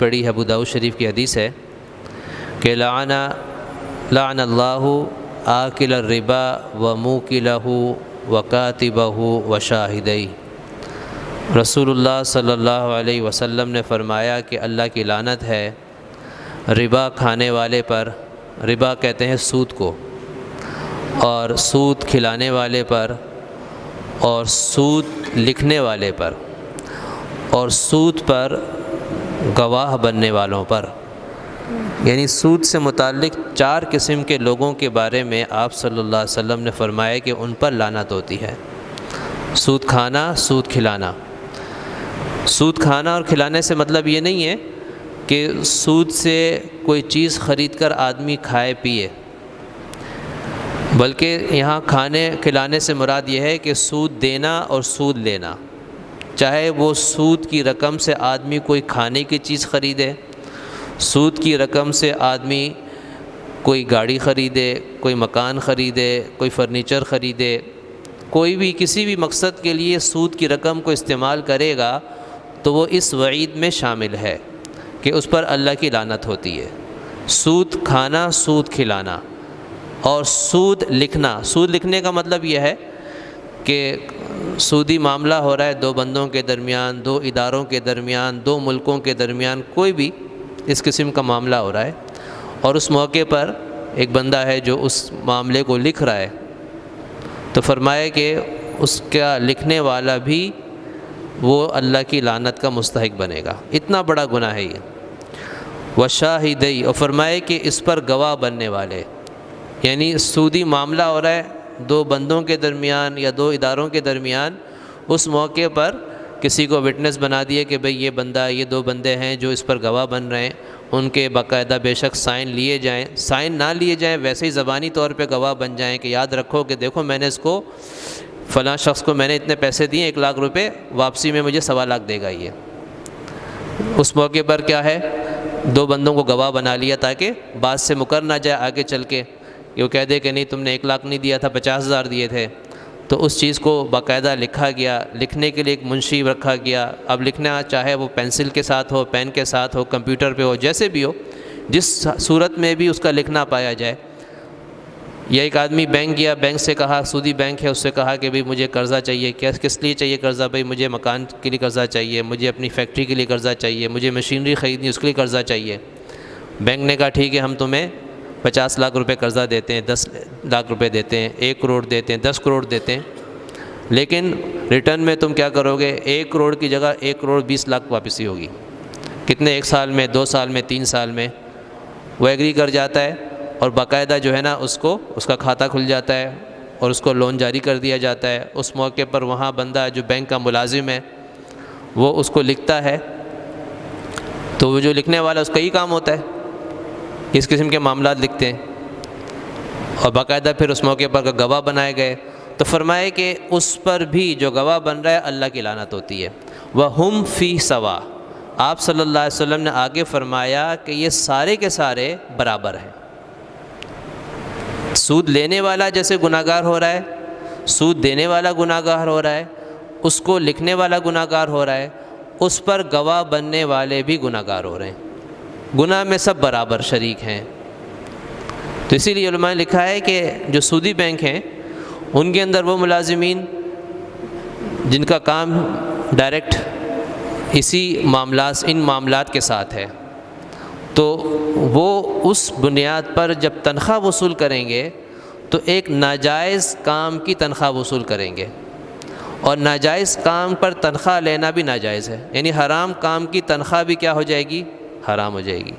پڑھی ہے، ابو داؤد شریف کی حدیث ہے کہ لعن اللہ آکل الربا و موکلہ و کاتبہ و شاہدیہ۔ رسول اللہ صلی اللہ علیہ وسلم نے فرمایا کہ اللہ کی لعنت ہے ربا کھانے والے پر، ربا کہتے ہیں سود کو، اور سود کھلانے والے پر، اور سود لکھنے والے پر، اور سود پر گواہ بننے والوں پر۔ یعنی سود سے متعلق 4 قسم کے لوگوں کے بارے میں آپ صلی اللہ علیہ وسلم نے فرمایا کہ ان پر لعنت ہوتی ہے۔ سود کھانا، سود کھلانا۔ سود کھانا اور کھلانے سے مطلب یہ نہیں ہے کہ سود سے کوئی چیز خرید کر آدمی کھائے پیے، بلکہ یہاں کھانے کھلانے سے مراد یہ ہے کہ سود دینا اور سود لینا، چاہے وہ سود کی رقم سے آدمی کوئی کھانے کی چیز خریدے، سود کی رقم سے آدمی کوئی گاڑی خریدے، کوئی مکان خریدے، کوئی فرنیچر خریدے، کوئی بھی کسی بھی مقصد کے لیے سود کی رقم کو استعمال کرے گا تو وہ اس وعید میں شامل ہے کہ اس پر اللہ کی لعنت ہوتی ہے۔ سود کھانا، سود کھلانا، اور سود لکھنا۔ سود لکھنے کا مطلب یہ ہے کہ سودی معاملہ ہو رہا ہے 2 بندوں کے درمیان، 2 اداروں کے درمیان، 2 ملکوں کے درمیان، کوئی بھی اس قسم کا معاملہ ہو رہا ہے، اور اس موقع پر ایک بندہ ہے جو اس معاملے کو لکھ رہا ہے، تو فرمایا کہ اس کا لکھنے والا بھی وہ اللہ کی لعنت کا مستحق بنے گا۔ اتنا بڑا گناہ ہے یہ۔ وشاہدی، اور فرمایا کہ اس پر گواہ بننے والے، یعنی سودی معاملہ ہو رہا ہے 2 بندوں کے درمیان یا 2 اداروں کے درمیان، اس موقع پر کسی کو وٹنس بنا دیے کہ بھئی یہ بندہ، یہ 2 بندے ہیں جو اس پر گواہ بن رہے ہیں، ان کے باقاعدہ بے شک سائن لیے جائیں، سائن نہ لیے جائیں، ویسے ہی زبانی طور پہ گواہ بن جائیں کہ یاد رکھو کہ دیکھو میں نے اس کو فلاں شخص کو میں نے اتنے پیسے دیے، 1 لاکھ روپے، واپسی میں مجھے 1.25 لاکھ دے گا یہ۔ اس موقع پر کیا ہے، 2 بندوں کو گواہ بنا لیا تاکہ بات سے مکر نہ جائے آگے چل کے، کہ وہ کہہ دے کہ نہیں تم نے 1 لاکھ نہیں دیا تھا، 50,000 دیے تھے۔ تو اس چیز کو باقاعدہ لکھا گیا، لکھنے کے لیے ایک منشی رکھا گیا۔ اب لکھنا چاہے وہ پینسل کے ساتھ ہو، پین کے ساتھ ہو، کمپیوٹر پہ ہو، جیسے بھی ہو، جس صورت میں بھی اس کا لکھنا پایا جائے۔ یا ایک آدمی بینک گیا، بینک سے کہا، سودی بینک ہے، اس سے کہا کہ بھئی مجھے قرضہ چاہیے، کس لیے چاہیے قرضہ؟ بھئی مجھے مکان کے لیے قرضہ چاہیے، مجھے اپنی فیکٹری کے لیے قرضہ چاہیے، مجھے مشینری خریدنی اس کے لیے قرضہ چاہیے۔ بینک نے کہا ٹھیک ہے ہم تمہیں 50 لاکھ روپے قرضہ دیتے ہیں، 10 لاکھ روپے دیتے ہیں، 1 کروڑ دیتے ہیں، 10 کروڑ دیتے ہیں، لیکن ریٹرن میں تم کیا کرو گے؟ 1 کروڑ کی جگہ 1 کروڑ 20 لاکھ واپسی ہوگی۔ کتنے؟ 1 سال میں، 2 سال میں، 3 سال میں؟ وہ ایگری کر جاتا ہے، اور باقاعدہ جو ہے نا اس کا کھاتہ کھل جاتا ہے اور اس کو لون جاری کر دیا جاتا ہے۔ اس موقع پر وہاں بندہ جو بینک کا ملازم ہے وہ اس کو لکھتا ہے، تو وہ جو لکھنے والا اس کا ہی کام ہوتا ہے، اس قسم کے معاملات لکھتے ہیں، اور باقاعدہ پھر اس موقع پر گواہ بنائے گئے، تو فرمائے کہ اس پر بھی جو گواہ بن رہا ہے اللہ کی لعنت ہوتی ہے۔ وَهُمْ فِي سَوَاء، آپ صلی اللہ علیہ وسلم نے آگے فرمایا کہ یہ سارے کے سارے برابر ہیں۔ سود لینے والا جیسے گناہگار ہو رہا ہے، سود دینے والا گناہگار ہو رہا ہے، اس کو لکھنے والا گناہگار ہو رہا ہے، اس پر گواہ بننے والے بھی گناہگار ہو رہے ہیں، گناہ میں سب برابر شریک ہیں۔ تو اسی لیے علماء نے لکھا ہے کہ جو سودی بینک ہیں ان کے اندر وہ ملازمین جن کا کام ڈائریکٹ ان معاملات کے ساتھ ہے، تو وہ اس بنیاد پر جب تنخواہ وصول کریں گے تو ایک ناجائز کام کی تنخواہ وصول کریں گے، اور ناجائز کام پر تنخواہ لینا بھی ناجائز ہے، یعنی حرام کام کی تنخواہ بھی کیا ہو جائے گی؟ حرام ہو جائے گی۔